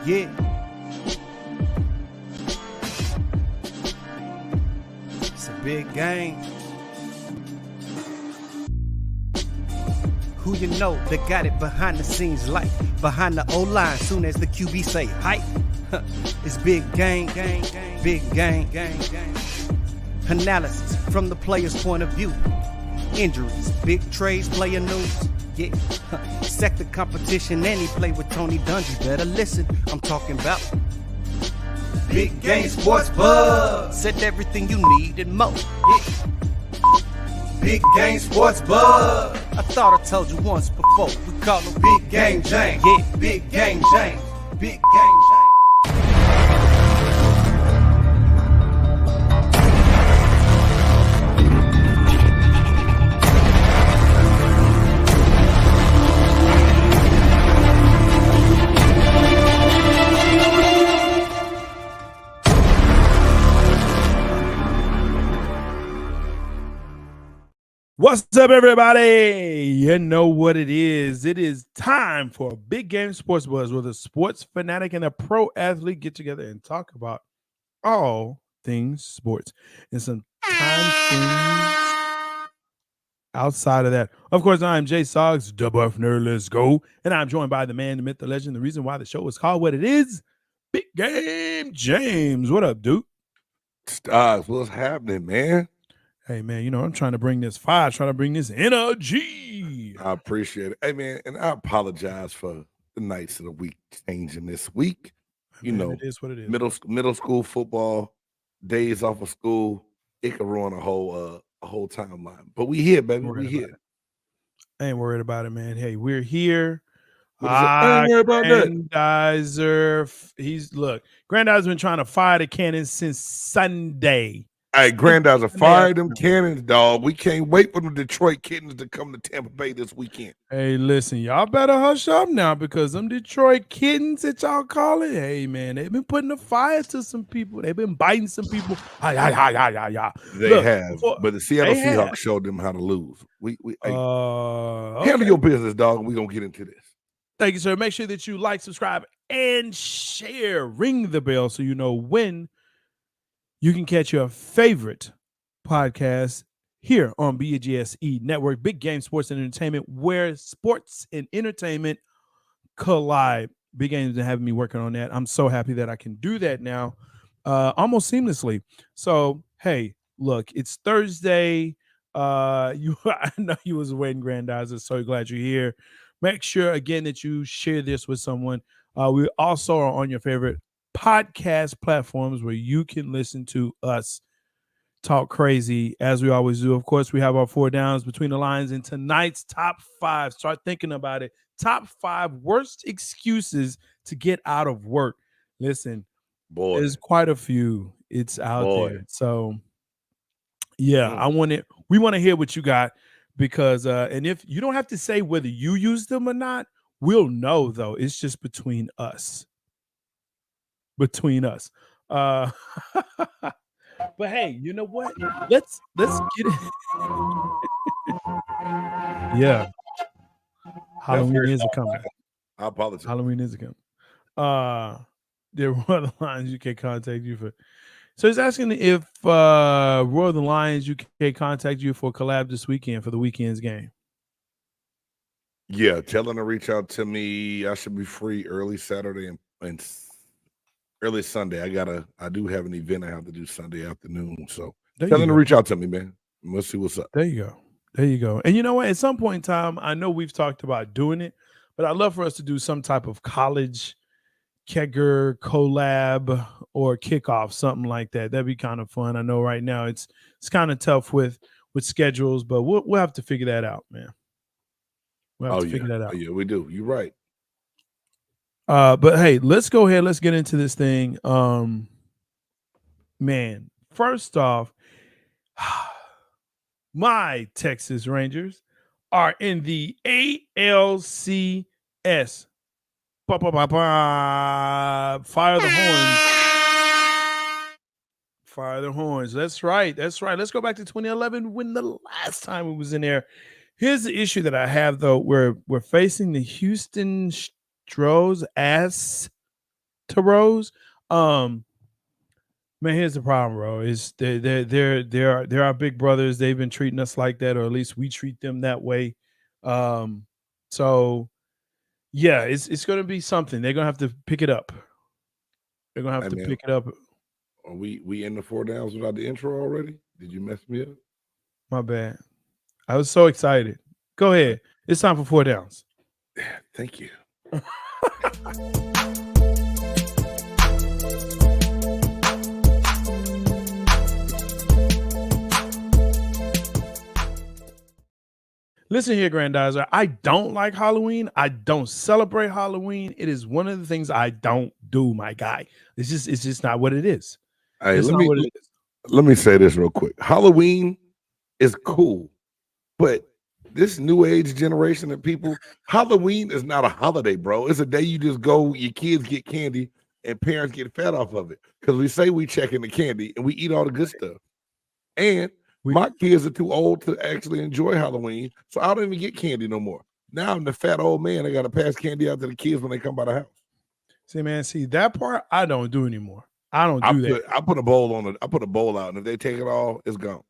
Yeah. It's a big game. Who you know that got it behind the scenes like behind the O-line soon as the QB say hype. It's big game, big game. Analysis from the player's point of view. Injuries, big trades, player news. Yeah, sector competition, and he play with Tony Dungy. Better listen, I'm talking about Big Game Sports Buzz. Said everything you need and more. Yeah. Big Game Sports Buzz. I thought I told you once before. We call him Big Game James. Yeah, Big Game James. Big Game James. What's up, everybody? You know what it is. It is time for a Big Game Sports Buzz where the sports fanatic and a pro athlete get together and talk about all things sports and some time things outside of that. Of course, I'm Jay Soggs, the Buffner. Let's go. And I'm joined by the man, the myth, the legend, the reason why the show is called what it is, Big Game James. What up, dude? Stars, what's happening, man? Hey, man, you know, I'm trying to bring this fire, trying to bring this energy. I appreciate it. Hey, man, and I apologize for the nights of the week changing this week. You know, it is what it is. Middle school football, days off of school, it could ruin a whole timeline. But we here, baby. We here. I ain't worried about it, man. Hey, we're here. I ain't worried about that. Grandizer's been trying to fire the cannons since Sunday. Hey, Grandizer, fire them cannons, dog. We can't wait for the Detroit Kittens to come to Tampa Bay this weekend. Hey, listen, y'all better hush up now because them Detroit Kittens that y'all call it, hey, man, they've been putting the fire to some people. They've been biting some people. They have, but the Seattle Seahawks showed them how to lose. Handle your business, dog, and we're going to get into this. Thank you, sir. Make sure that you like, subscribe, and share. Ring the bell so you know when you can catch your favorite podcast here on BGSE Network, Big Game Sports and Entertainment, where sports and entertainment collide. Big Game's been having me working on that. I'm so happy that I can do that now almost seamlessly. So, hey, look, it's Thursday. I know you was waiting, Grandizer. So glad you're here. Make sure, again, that you share this with someone. We also are on your favorite podcast platforms where you can listen to us talk crazy as we always do. Of course, we have our 4 downs between the lines in tonight's top 5. Start thinking about it. Top 5 worst excuses to get out of work. Listen, there's quite a few. It's out there. So yeah, we want to hear what you got because and if you don't have to say whether you use them or not, we'll know though. It's just between us. But hey, you know what? Let's get it. Yeah. Halloween is coming. I apologize. Halloween is coming. There are other lines you can contact you for. So he's asking if Royal the Lions UK contact you for a collab this weekend for the weekend's game. Yeah, tell them to reach out to me. I should be free early Saturday and early Sunday. I do have an event I have to do Sunday afternoon. So tell them to reach out to me, man. Let's see what's up. There you go. And you know what? At some point in time, I know we've talked about doing it, but I'd love for us to do some type of college kegger collab or kickoff, something like that. That'd be kind of fun. I know right now it's kind of tough with schedules, but we'll have to figure that out, man. We'll have to figure that out. Oh, yeah, we do. You're right. But hey, let's go ahead. Let's get into this thing. Man, first off, my Texas Rangers are in the ALCS. Fire the horns. Fire the horns. That's right. Let's go back to 2011 when the last time we was in there. Here's the issue that I have, though. We're facing the Houston Astros to Rose. Man, here's the problem, bro. Is they're our big brothers. They've been treating us like that, or at least we treat them that way. So yeah, it's gonna be something. They're gonna have to pick it up. They're gonna have to pick it up. Are we in the 4 downs without the intro already? Did you mess me up? My bad. I was so excited. Go ahead. It's time for 4 downs. Thank you. Listen here, Grandizer. I don't like Halloween. I don't celebrate Halloween. It is one of the things I don't do, my guy. It's just not what it is. Hey, let me say this real quick. Halloween is cool, but this new age generation of people, Halloween is not a holiday, bro. It's a day you just go, your kids get candy, and parents get fat off of it. Because we say we checking the candy and we eat all the good stuff. And my kids are too old to actually enjoy Halloween, so I don't even get candy no more. Now I'm the fat old man. I got to pass candy out to the kids when they come by the house. See, man, that part I don't do anymore. I don't do that. I put a bowl on it. I put a bowl out, and if they take it all, it's gone.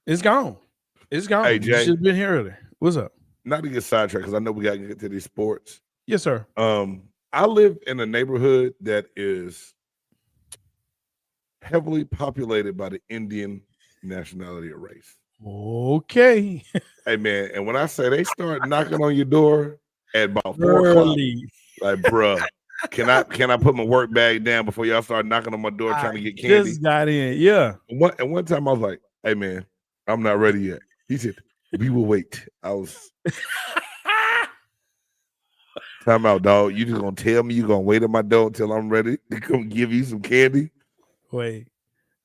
It's gone. It's gone. Hey, Jay, you should have been here earlier. What's up? Not to get sidetracked, because I know we got to get to these sports. Yes, sir. I live in a neighborhood that is heavily populated by the Indian nationality or race. Okay. Hey, man, and when I say they start knocking on your door at about 4 o'clock, like, bruh, can I put my work bag down before y'all start knocking on my door trying to get candy? Just got in, yeah. And one time I was like, hey, man, I'm not ready yet. He said, we will wait. I was time out, dog. You just gonna tell me you're gonna wait at my door until I'm ready to come give you some candy? Wait.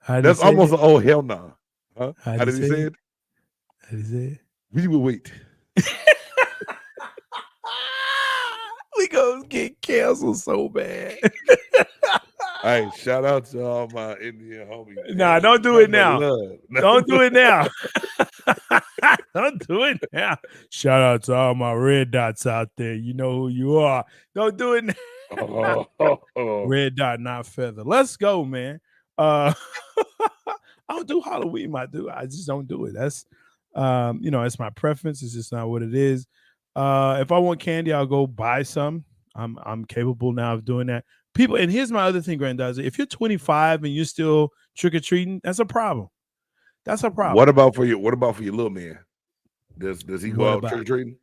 That's almost an oh hell no. Nah. Huh? How did he say it? How did he say it? We will wait. We gonna get canceled so bad. Hey, shout out to all my Indian homies. Nah, don't do it now. Don't do it now. Don't do it now. Shout out to all my red dots out there. You know who you are. Don't do it now. Red dot, not feather. Let's go, man. I don't do Halloween, my dude. I just don't do it. That's it's my preference. It's just not what it is. If I want candy, I'll go buy some. I'm capable now of doing that. People, and here's my other thing, Grandizer. If you're 25 and you're still trick-or-treating, that's a problem. That's a problem. What about for your little man? Does he go out trick-or-treating?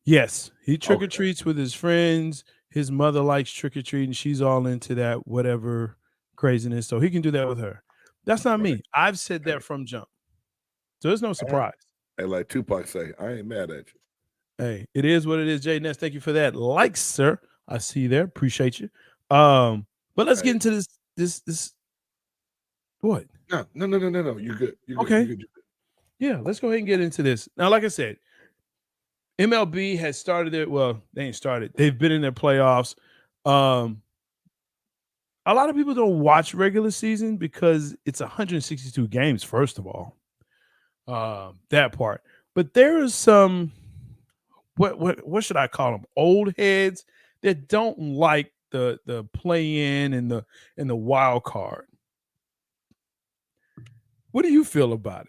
Yes. He trick-or-treats with his friends. His mother likes trick-or-treating. She's all into that, whatever craziness. So he can do that with her. That's not me. I've said that from jump. So there's no surprise. Hey, like Tupac say, I ain't mad at you. Hey, it is what it is, Jay Ness. Thank you for that. Like, sir. I see you there. Appreciate you. But let's get into this. What? No. You're good. Okay. You're good. Yeah, let's go ahead and get into this. Now, like I said, MLB has started it. Well, they ain't started. They've been in their playoffs. A lot of people don't watch regular season because it's 162 games, first of all. That part. But there is some what should I call them? Old heads that don't like the play-in and the wild card. What do you feel about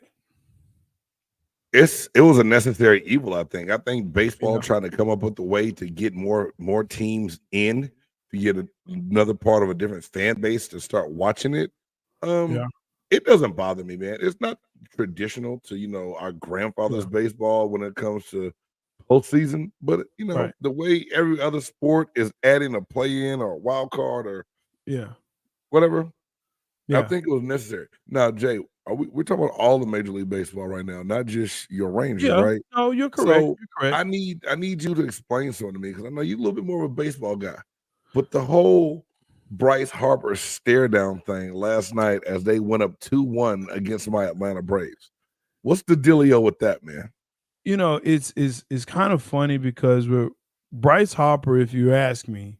it? It was a necessary evil, I think. I think baseball trying to come up with a way to get more teams in to get another part of a different fan base to start watching it. It doesn't bother me, man. It's not traditional to our grandfather's baseball when it comes to postseason, but the way every other sport is adding a play-in or a wild card or whatever, I think it was necessary. Now, Jay, we're talking about all the Major League Baseball right now, not just your Rangers, right? No, you're correct. So you're correct. I need you to explain something to me because I know you're a little bit more of a baseball guy, but the whole Bryce Harper stare down thing last night as they went up 2-1 against my Atlanta Braves. What's the dealio with that, man? It's kind of funny because Bryce Harper, if you ask me,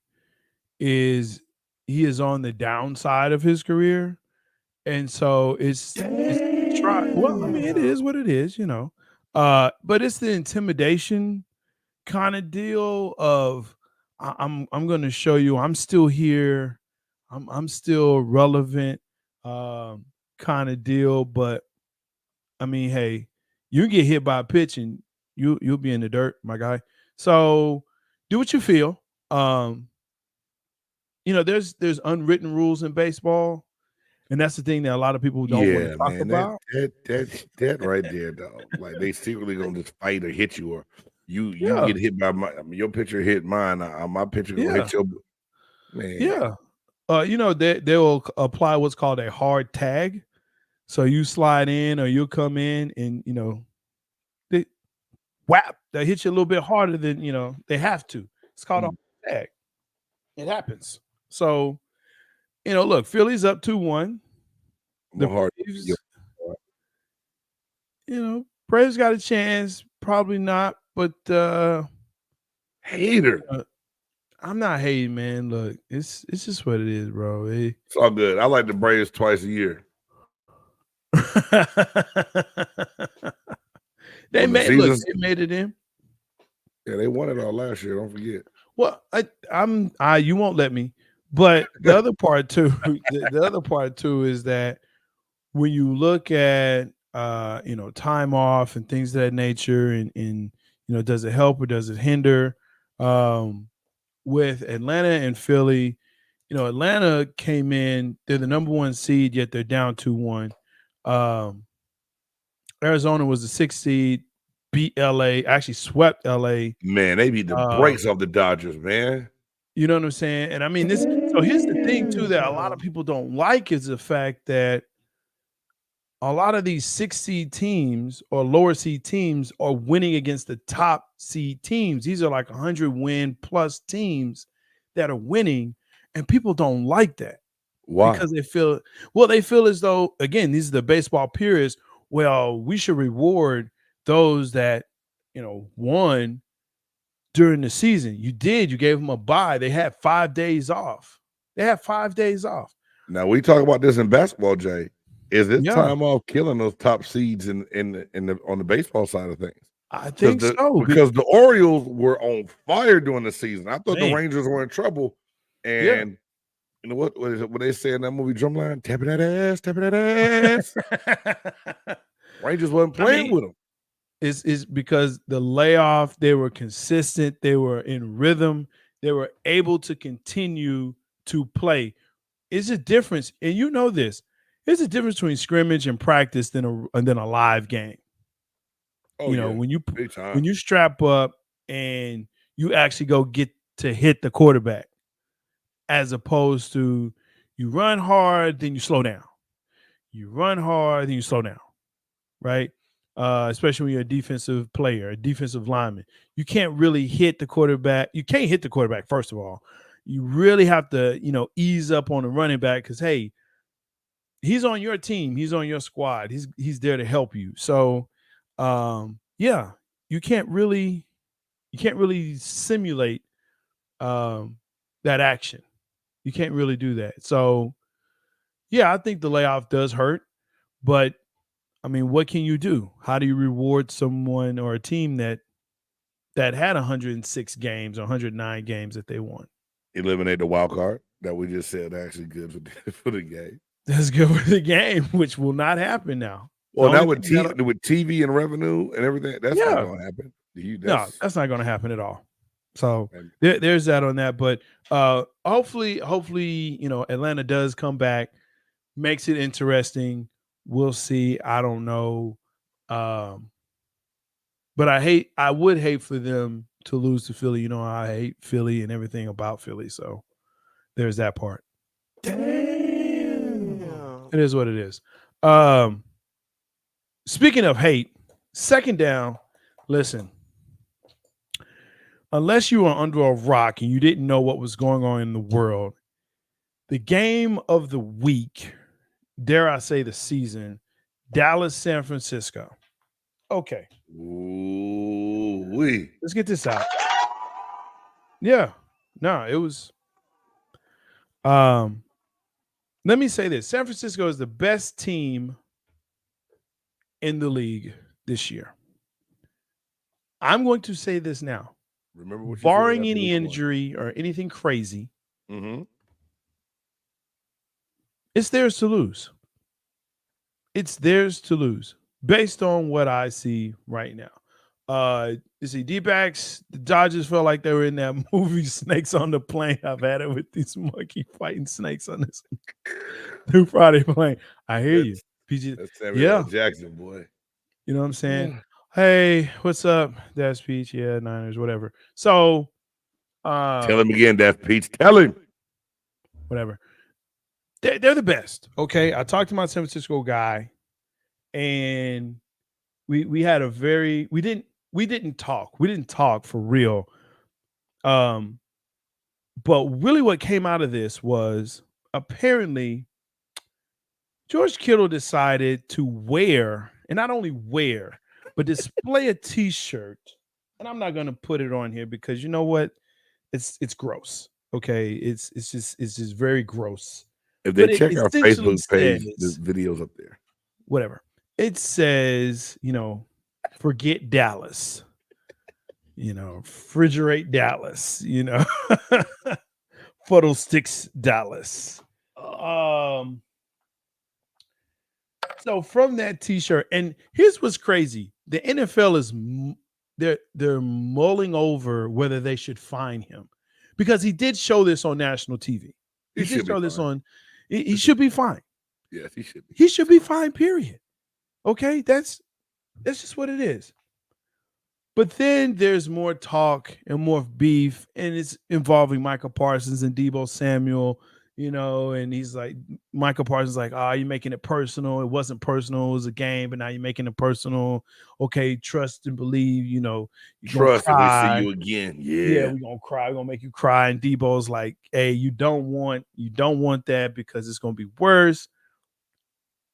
he is on the downside of his career. And so it's well, I mean, it is what it is, but it's the intimidation kind of deal of I'm going to show you I'm still here. I'm still relevant, kind of deal. But I mean, hey, you get hit by a pitch and you'll be in the dirt, my guy. So do what you feel. There's unwritten rules in baseball, and that's the thing that a lot of people don't want to Yeah, talk man. about. That right there, dog. Like they secretly gonna just fight or hit you, or you Yeah, get hit by your pitcher hit mine. My pitcher gonna yeah, hit your man. yeah. They will apply what's called a hard tag. So you slide in or you'll come in and they whap, they hit you a little bit harder than they have to. It's called a hard tag. It happens. So, look, Philly's up 2-1. I'm a The hard. Braves, Braves got a chance, probably not, but Hater. I'm not hating, man. Look, it's just what it is, bro. It's all good. I like the Braves twice a year. They made it in. Yeah, they won it all last year. Don't forget. Well, you won't let me. But the other part too, the other part too is that when you look at time off and things of that nature, and does it help or does it hinder? With Atlanta and Philly, Atlanta came in, they're the number 1 seed, yet they're down 2-1. Arizona was the 6th seed, beat LA, actually swept LA. Man, they beat the brakes off the Dodgers, man. You know what I'm saying? And I mean so here's the thing too that a lot of people don't like is the fact that a lot of these 6 seed teams or lower seed teams are winning against the top seed teams. These are like 100 win plus teams that are winning, and people don't like that. Why? Because they feel as though, again, these are the baseball purists. Well, we should reward those that won during the season. You gave them a bye. They had 5 days off. Now we talk about this in basketball, Jay. Is this Yeah. time off killing those top seeds on the baseball side of things? I think so. Because the Orioles were on fire during the season. I thought Man. the Rangers were in trouble. And you know what is it? What they say in that movie Drumline? Tapping that ass. Rangers wasn't playing with them. It's because the layoff, they were consistent, they were in rhythm, they were able to continue to play. It's a difference, and you know this. There's a difference between scrimmage and practice than a live game. Oh, when you strap up and you actually go get to hit the quarterback, as opposed to you run hard, then you slow down. You run hard, then you slow down, right? Especially when you're a defensive player, a defensive lineman. You can't really hit the quarterback. You can't hit the quarterback, first of all. You really have to, ease up on the running back because, hey, he's on your team. He's on your squad. He's there to help you. So, you can't really simulate that action. You can't really do that. So, I think the layoff does hurt, but I mean, what can you do? How do you reward someone or a team that had 106 games or 109 games that they won? Eliminate the wild card that we just said actually good for the game. That's good for the game, which will not happen now. Well, now with TV and revenue and everything, that's not going to happen. No, that's not going to happen at all. So there's that on that. But hopefully, Atlanta does come back, makes it interesting. We'll see. I don't know. But I would hate for them to lose to Philly. I hate Philly and everything about Philly. So there's that part. Damn. It is what it is. Speaking of hate, second down, listen. Unless you were under a rock and you didn't know what was going on in the world, the game of the week, dare I say the season, Dallas, San Francisco. Okay. Ooh-wee. Let's get this out. Yeah. No, it was. Let me say this. San Francisco is the best team in the league this year. I'm going to say this now. Remember what you barring said any injury or anything crazy, it's theirs to lose. It's theirs to lose based on what I see right now. You see, D-backs, the Dodgers felt like they were in that movie Snakes on the Plane. I've had it with these monkey fighting snakes on this new Friday plane. I hear you. PG. That's Samuel Yeah. L. Jackson, boy. You know what I'm saying? Hey, what's up? That's Peach. Yeah, Niners, whatever. So tell him again, that's Peach. Tell him. Whatever. They're the best. Okay. I talked to my San Francisco guy, and we had a very we didn't talk for real. But really what came out of this was apparently George Kittle decided to wear, and not only wear, but display a t-shirt. And I'm not going to put it on here because you know what? It's gross. Okay. It's just very gross. If they check our Facebook page, the video's up there. Whatever. It says, forget Dallas. Refrigerate Dallas, Fuddle sticks Dallas. So from that t-shirt, and here's what's crazy. The NFL is they're mulling over whether they should fine him because he did show this on national TV. He did show this on. He should be fine. Yes, he should be. He should be fine, period. Okay, that's just what it is. But then there's more talk and more beef, and it's involving Micah Parsons and Deebo Samuel, and he's like, Micah Parsons like, you're making it personal. It wasn't personal. It was a game, but now you're making it personal. Okay, trust and believe, you're trust and we see you again. Yeah, we're going to cry. We're going to make you cry. And Deebo's like, hey, you don't want that because it's going to be worse.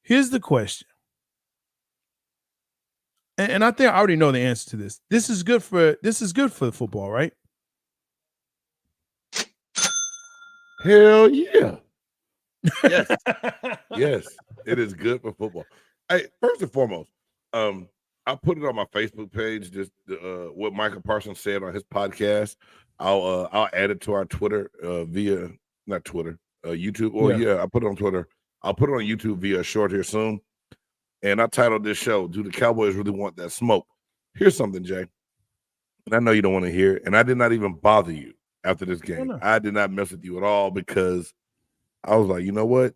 Here's the question. And I think I already know the answer to this. This is good for football, right? Hell yeah. Yes. Yes, it is good for football. Hey, first and foremost, I put it on my Facebook page, just what Michael Parsons said on his podcast. I'll add it to our Twitter via not Twitter, YouTube. I put it on Twitter. I'll put it on YouTube via short here soon. And I titled this show, Do the Cowboys Really Want That Smoke? Here's something, Jay. And I know you don't want to hear it. And I did not even bother you after this game. No. I did not mess with you at all because I was like, you know what?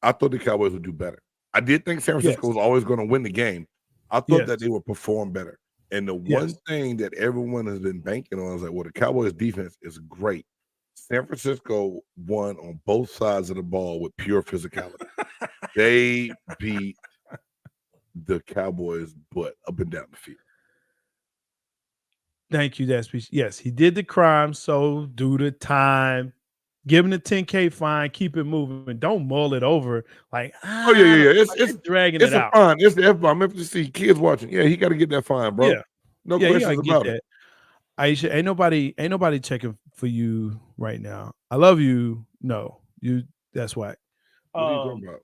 I thought the Cowboys would do better. I did think San Francisco was always going to win the game. I thought that they would perform better. And the one thing that everyone has been banking on is like, well, the Cowboys defense is great. San Francisco won on both sides of the ball with pure physicality. They beat the Cowboys' butt up and down the field. Thank you, that speech. Yes, he did the crime, so do the time. Give him the $10K fine. Keep it moving. Don't mull it over. Like, it's dragging it out. Fine. It's the F-bomb. I'm to see kids watching. Yeah, he got to get that fine, bro. Yeah. No questions about it. Aisha, ain't nobody checking for you right now. I love you. No, you. That's why. What are you talking about?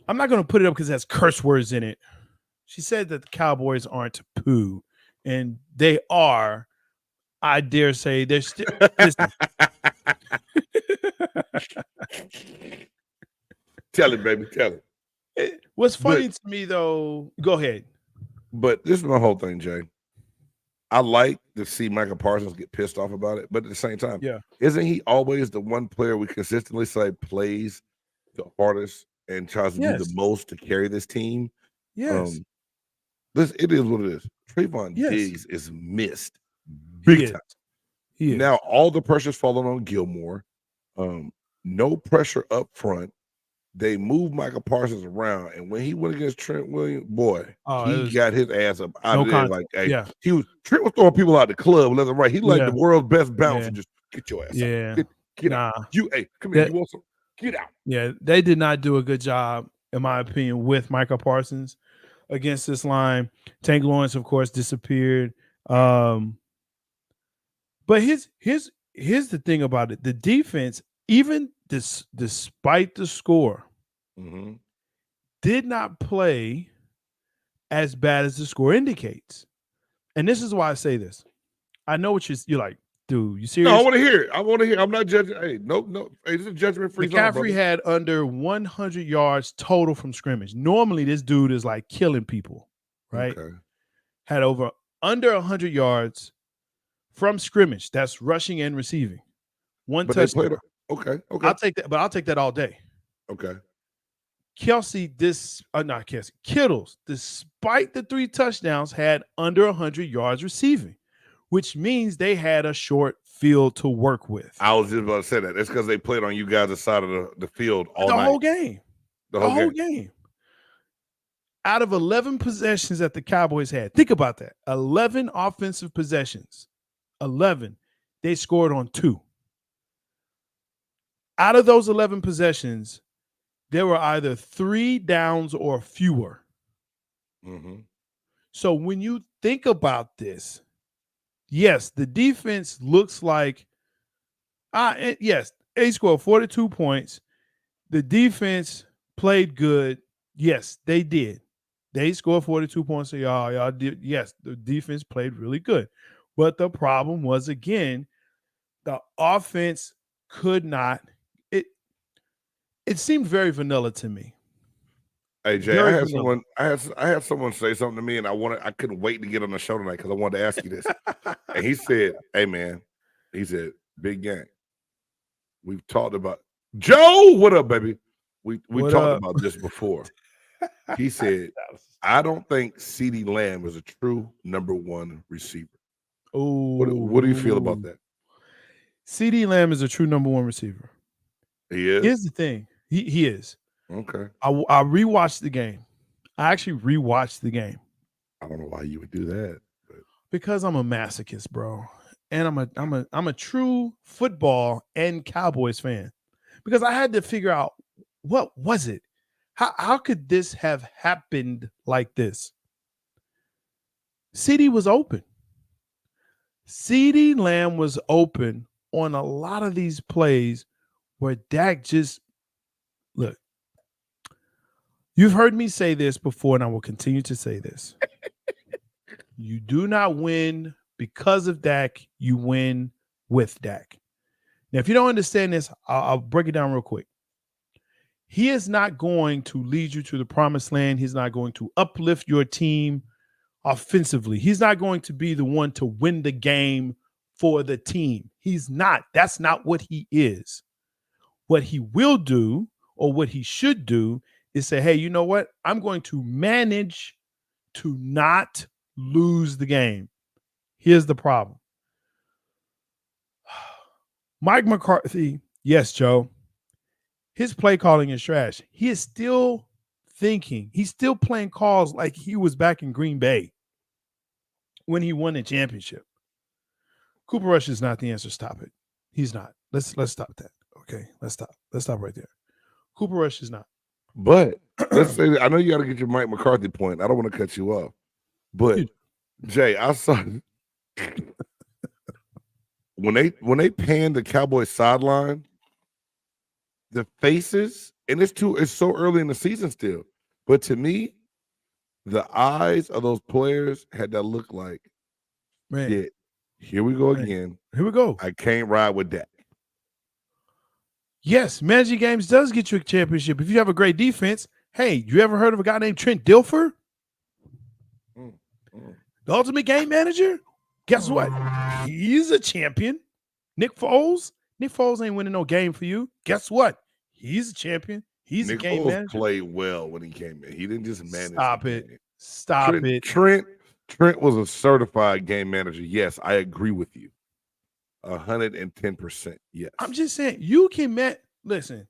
I'm not going to put it up because it has curse words in it. She said that the Cowboys aren't poo, and they are. I dare say they're still. Tell it, baby. Tell it. What's funny to me, though, go ahead. But this is my whole thing, Jay. I like to see Michael Parsons get pissed off about it, but at the same time, isn't he always the one player we consistently say plays the hardest and tries to do the most to carry this team? Yes. It is what it is. Trayvon Diggs is missed big time. Now all the pressure's falling on Gilmore. No pressure up front. They moved Michael Parsons around, and when he went against Trent Williams, he got his ass up out of there. Like, Trent was throwing people out the club left and right. He like the world's best bouncer. Just get your ass out. Get out. Come here. You want some? Get out. Yeah, they did not do a good job, in my opinion, with Michael Parsons against this line. Tank Lawrence, of course, disappeared. But here's the thing about it: the defense, even despite the score, did not play as bad as the score indicates. And this is why I say this. I know what you're like, dude. You No, I serious? want to hear it. I want to hear. I'm not judging. Hey, no. Hey, this is a judgment-free zone, McCaffrey brother. had under 100 yards total from scrimmage. Normally, this dude is like killing people, right? Okay. Had under 100 yards from scrimmage. That's rushing and receiving. One But touchdown. they played. Okay. I'll take that, but I'll take that all day. Okay. Kittles, despite the 3 touchdowns, had under 100 yards receiving, which means they had a short field to work with. I was just about to say that. It's because they played on you guys' side of the field all the night. whole game. The whole game. Out of 11 possessions that the Cowboys had, think about that. 11 offensive possessions. 11. They scored on 2. Out of those 11 possessions, there were either 3 downs or fewer. Mm-hmm. So when you think about this, yes, the defense looks like, yes, they scored 42 points. The defense played good. Yes, they did. They scored 42 points. So y'all did. Yes, the defense played really good. But the problem was, again, the offense could not. It seemed very vanilla to me. Hey Jay, I had someone say something to me, and I couldn't wait to get on the show tonight because I wanted to ask you this. And he said, "Hey man," he said, "Big gang. We've talked about Joe. What up, baby? We talked about this before." He said, "I don't think CeeDee Lamb is a true number 1 receiver." Oh, what do you feel about that? CeeDee Lamb is a true number 1 receiver. He is. Here's the thing. He is. Okay. I rewatched the game. I actually rewatched the game. I don't know why you would do that. But. Because I'm a masochist, bro. And I'm a true football and Cowboys fan. Because I had to figure out, what was it? How could this have happened like this? CeeDee was open. CeeDee Lamb was open on a lot of these plays where Dak just, look, you've heard me say this before, and I will continue to say this. You do not win because of Dak. You win with Dak. Now, if you don't understand this, I'll break it down real quick. He is not going to lead you to the promised land. He's not going to uplift your team offensively. He's not going to be the one to win the game for the team. He's not. That's not what he is. What he will do, or what he should do, is say, hey, you know what? I'm going to manage to not lose the game. Here's the problem. Mike McCarthy, yes, Joe, his play calling is trash. He is still thinking. He's still playing calls like he was back in Green Bay when he won the championship. Cooper Rush is not the answer. Stop it. He's not. Let's stop that. Okay, let's stop. Let's stop right there. Cooper Rush is not. But let's say, I know you got to get your Mike McCarthy point. I don't want to cut you off. But Jay, I saw when they panned the Cowboys sideline, the faces, and it's so early in the season still. But to me, the eyes of those players had that look like, man, yeah, here we go again. Here we go. I can't ride with that. Yes, managing games does get you a championship. If you have a great defense, hey, you ever heard of a guy named Trent Dilfer? The ultimate game manager? Guess what? He's a champion. Nick Foles ain't winning no game for you. Guess what? He's a champion. He's Nick a game Foles manager. played well when he came in. He didn't just manage. Stop it. Trent was a certified game manager. Yes, I agree with you. 110%. Yes. I'm just saying, you can listen.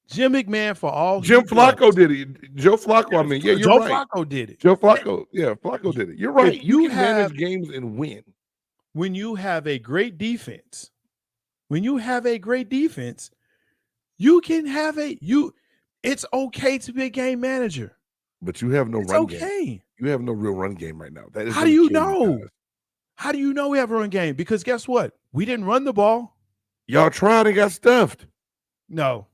Jim McMahon, for all Jim Flacco did it. Joe Flacco, I mean, yeah, you're right. Joe Flacco did it. Joe Flacco, yeah, Flacco did it. You're right. You can manage games and win. When you have a great defense, you can have it's okay to be a game manager. But you have no run game. You have no real run game right now. That is how do you know? How do you know we have a run game? Because guess what? We didn't run the ball. Y'all tried and got stuffed. No.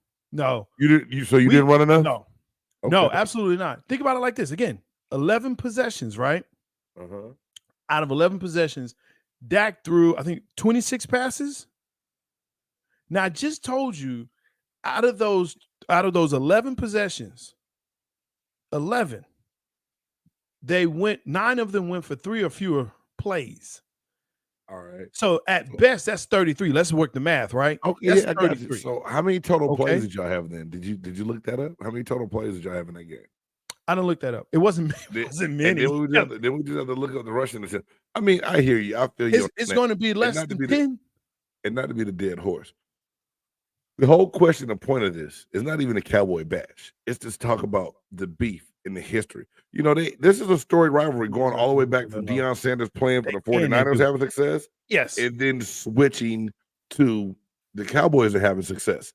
You didn't run enough? No. Okay. No, absolutely not. Think about it like this. Again, 11 possessions, right? Uh-huh. Out of 11 possessions, Dak threw, I think, 26 passes. Now, I just told you, out of those 11 possessions, 11, 9 of them went for 3 or fewer plays. All right. So at best, that's 33. Let's work the math, right? Okay, that's yeah, I got you. So how many total Okay. plays did y'all have then? Did you look that up? How many total plays did y'all have in that game? I don't look that up. It wasn't many. And then we just have to look up the rushing. I mean, I hear you. I feel you. It's going to be less than 10. And not to be the dead horse. The whole question, the point of this is not even a Cowboy bash. It's just talk about the beef in the history. You know, this is a storied rivalry going all the way back from Deion Sanders playing for the 49ers having success. Yes. And then switching to the Cowboys are having success.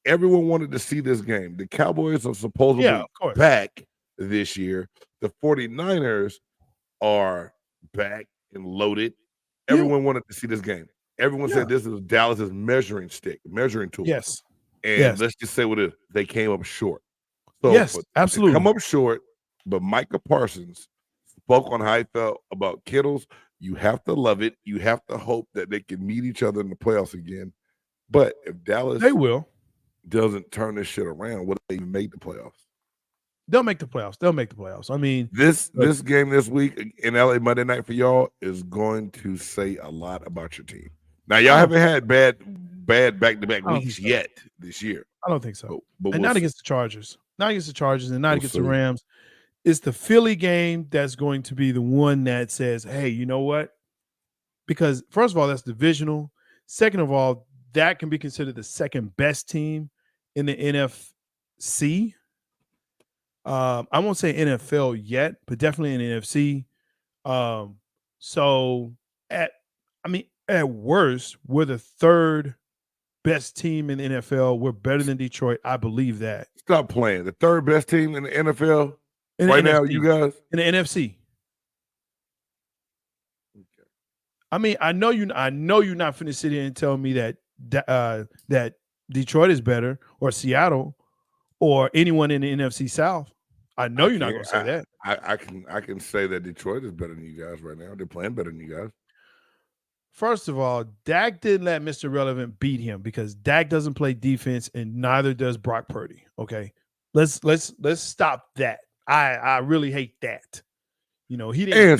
Everyone wanted to see this game. The Cowboys are supposedly back this year. The 49ers are back and loaded. Everyone wanted to see this game. Everyone said this is Dallas's measuring tool. Yes. And let's just say what it is. They came up short. So yes, absolutely. Come up short, but Micah Parsons spoke on how he felt about Kittles. You have to love it. You have to hope that they can meet each other in the playoffs again. But if Dallas doesn't turn this shit around, will they even make the playoffs? They'll make the playoffs. I mean, this game this week in LA Monday night for y'all is going to say a lot about your team. Now, y'all haven't had bad back-to-back weeks yet this year. I don't think so. But and not against the Chargers. Not against the Chargers and not against the Rams. It's the Philly game that's going to be the one that says, hey, you know what? Because, first of all, that's divisional. Second of all, that can be considered the second best team in the NFC. I won't say NFL yet, but definitely in the NFC. At worst, we're the third best team in the NFL. We're better than Detroit. I believe that. Stop playing. The third best team in the NFL now, you guys? In the NFC. Okay. I mean, I know you're not finna sit here and tell me that Detroit is better or Seattle or anyone in the NFC South. I know you're not gonna say that. I can say that Detroit is better than you guys right now. They're playing better than you guys. First of all, Dak didn't let Mr. Relevant beat him because Dak doesn't play defense and neither does Brock Purdy. Okay. Let's stop that. I really hate that. You know, he didn't. And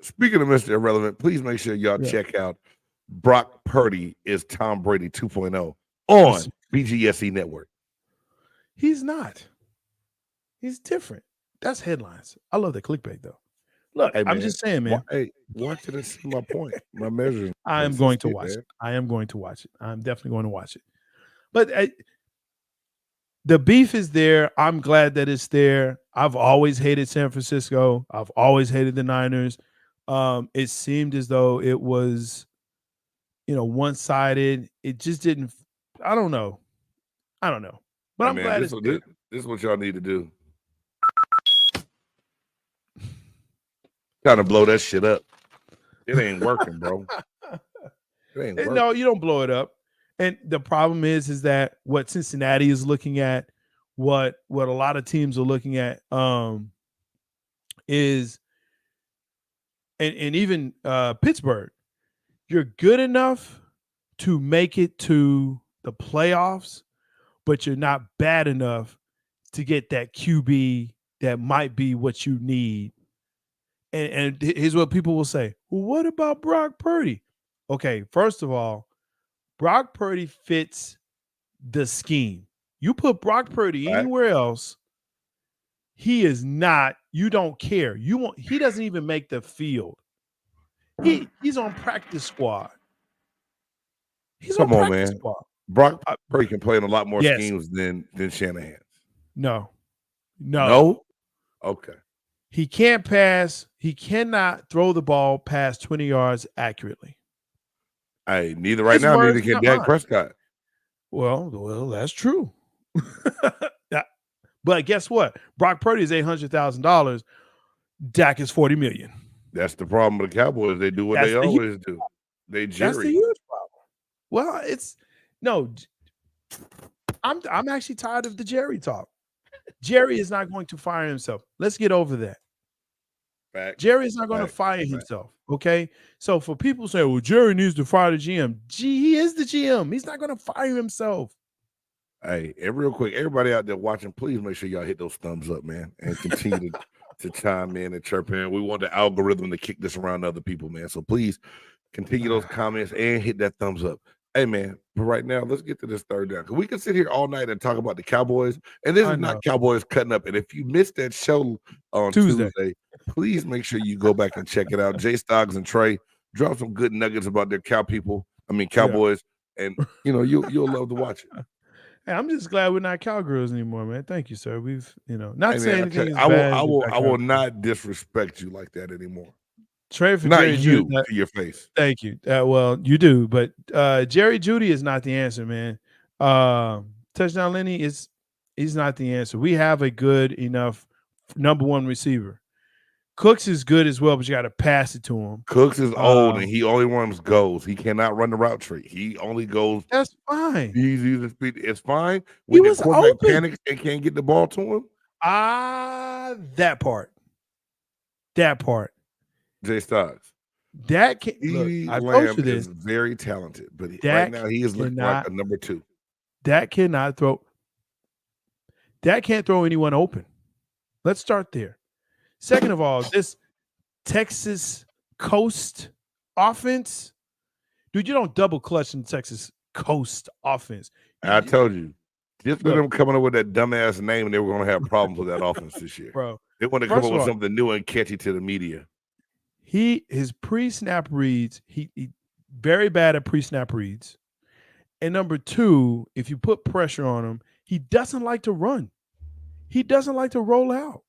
speaking of Mr. Irrelevant, please make sure y'all check out Brock Purdy is Tom Brady 2.0 on BGSE Network. He's not. He's different. That's headlines. I love the clickbait though. Look, hey, I'm just saying, man. Watch it and see my point. My measures. I am going to watch it. I am going to watch it. I'm definitely going to watch it. But the beef is there. I'm glad that it's there. I've always hated San Francisco. I've always hated the Niners. It seemed as though it was, one-sided. It just didn't. I don't know. But I'm glad it's there. This is what y'all need to do. Trying to blow that shit up. It ain't working, bro. It ain't working. No, you don't blow it up. And the problem is that what Cincinnati is looking at, what a lot of teams are looking at, is, and even Pittsburgh, you're good enough to make it to the playoffs, but you're not bad enough to get that QB that might be what you need. And here's what people will say. Well, what about Brock Purdy? Okay, first of all, Brock Purdy fits the scheme. You put Brock Purdy anywhere else, he is not, you don't care. He doesn't even make the field. He's on practice squad. Come on, man. Squad. Brock Purdy can play in a lot more schemes than Shanahan's. No. Okay. He can't pass. He cannot throw the ball past 20 yards accurately. Neither can Dak Prescott. Well, that's true. But guess what? Brock Purdy is $800,000. Dak is $40 million. That's the problem with the Cowboys. They do what they always do. They jerry. That's the huge problem. Well, I'm actually tired of the Jerry talk. Jerry is not going to fire himself. Let's get over that. Fact. Jerry's not going to fire himself. Okay. So for people saying, well, Jerry needs to fire the GM. He is the GM. He's not going to fire himself. Hey, and real quick, everybody out there watching, please make sure y'all hit those thumbs up, man, and continue to chime in and chirp in. We want the algorithm to kick this around to other people, man. So please continue those comments and hit that thumbs up. Hey, man, but right now, let's get to this third down. Because we can sit here all night and talk about the Cowboys, and this is not Cowboys cutting up. And if you missed that show on Tuesday, please make sure you go back and check it out. Jay Stoggs and Trey drop some good nuggets about their Cowboys, and you'll love to watch it. Hey, I'm just glad we're not Cowgirls anymore, man. Thank you, sir. We've, not saying anything is bad. I will not disrespect you like that anymore. Trade for not Jerry you Judy, to your face. Thank you. Well, you do, but Jerry Judy is not the answer, man. Touchdown Lenny he's not the answer. We have a good enough number one receiver. Cooks is good as well, but you got to pass it to him. Cooks is old and he only runs goals. He cannot run the route tree. He only goes. That's fine. He's using speed. It's fine. When the quarterback panics and can't get the ball to him. That part. Jay Stoggs. That can look, Lamb is very talented, but right now he is looking like a number 2. That can't throw anyone open. Let's start there. Second of all, this Texas Coast offense, dude, you don't double clutch in Texas Coast offense. I told you, just for them coming up with that dumbass name, they were going to have problems with that offense this year. Bro, they want to come up with something new and catchy to the media. His pre-snap reads, he very bad at pre-snap reads. And number 2, if you put pressure on him, he doesn't like to run. He doesn't like to roll out.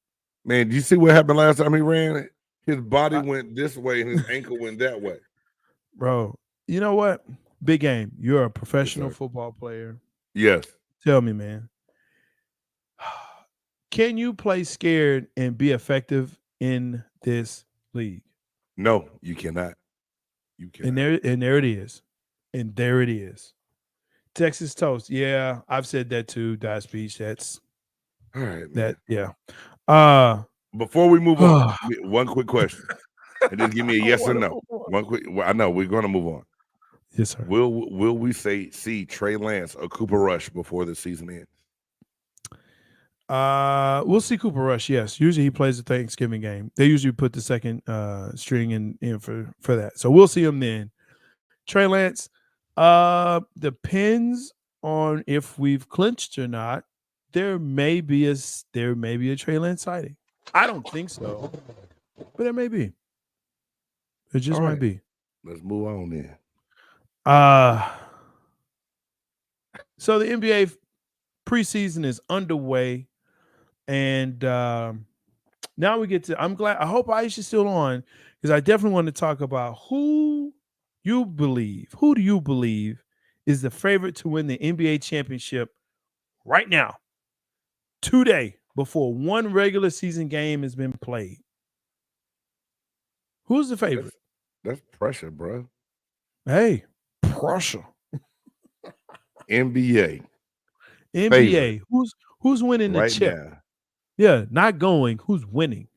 Man, do you see what happened last time he ran? His body went this way and his ankle went that way. Bro, you know what? Big game. You're a professional football player. Yes. Tell me, man. Can you play scared and be effective in this league? No, you cannot. You cannot. And there it is. And there it is. Texas Toast. Yeah, I've said that too, Die Speech. That's all right. Man. Yeah. Before we move on, one quick question. And just give me a yes or no. One quick. Well, I know we're going to move on. Yes, sir. Will we see Trey Lance or Cooper Rush before the season ends? We'll see Cooper Rush. Yes, usually he plays the Thanksgiving game. They usually put the second string in for that. So we'll see him then. Trey Lance depends on if we've clinched or not. There may be a Trey Lance sighting. I don't think so, but there may be. It just might be. Let's move on then. So the NBA preseason is underway, and now we get to. I hope Aisha's still on because I definitely want to talk about who do you believe is the favorite to win the NBA championship right now, today, before one regular season game has been played. Who's the favorite? That's pressure, bro. Hey, pressure. NBA. Favorite. Who's winning the right chip? Now. Yeah, not going. Who's winning?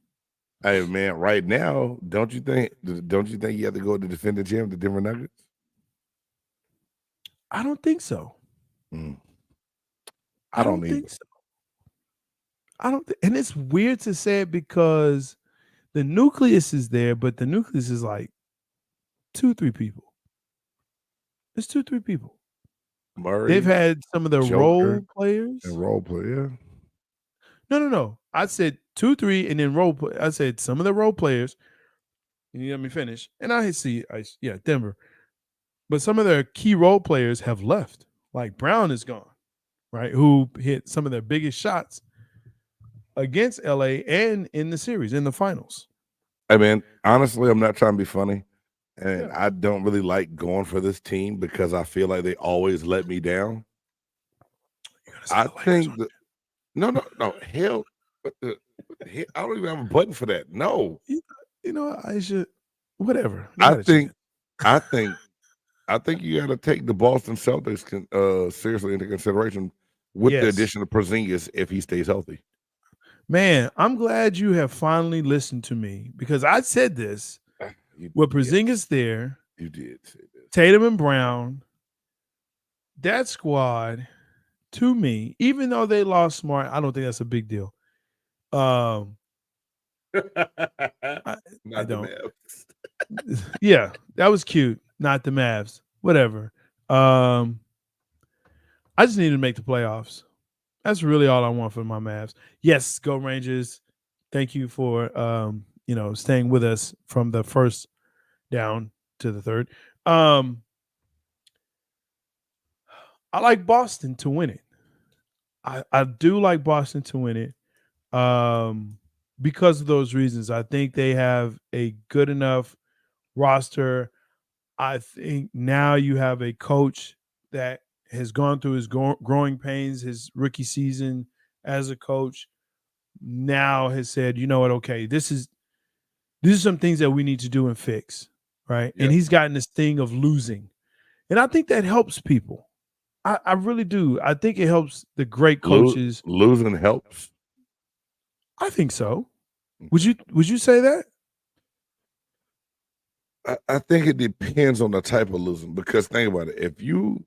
Hey man, right now, don't you think you have to go to defend the champ, the Denver Nuggets? I don't think so. I don't think so. And it's weird to say it because the nucleus is there, but the nucleus is like 2-3 people. It's 2-3 people. Murray, they've had some of the role players. And role player. No. I said 2-3 and then role play. I said some of the role players. And you let me finish. And I see, Denver. But some of their key role players have left. Like Brown is gone, right? Who hit some of their biggest shots against LA and in the series, in the finals. Hey man, honestly, I'm not trying to be funny. And I don't really like going for this team because I feel like they always let me down. I think no. Hell, what the hell? I don't even have a button for that. No. You know, I should whatever. I think you got to take the Boston Celtics seriously into consideration with the addition of Porzingis if he stays healthy. Man, I'm glad you have finally listened to me because I said this with Porzingis there. You did say this. Tatum and Brown, that squad, to me, even though they lost Smart, I don't think that's a big deal. I don't. Yeah, that was cute. Not the Mavs. Whatever. I just need to make the playoffs. That's really all I want for my Mavs. Yes, go Rangers. Thank you for staying with us from the first down to the third. I like Boston to win it. I do like Boston to win it. Because of those reasons. I think they have a good enough roster. I think now you have a coach that has gone through his growing pains, his rookie season as a coach, now has said, you know what, okay, these are some things that we need to do and fix, right? Yep. And he's gotten this thing of losing. And I think that helps people. I really do. I think it helps the great coaches. Losing helps? I think so. Would you say that? I think it depends on the type of losing, because think about it. If you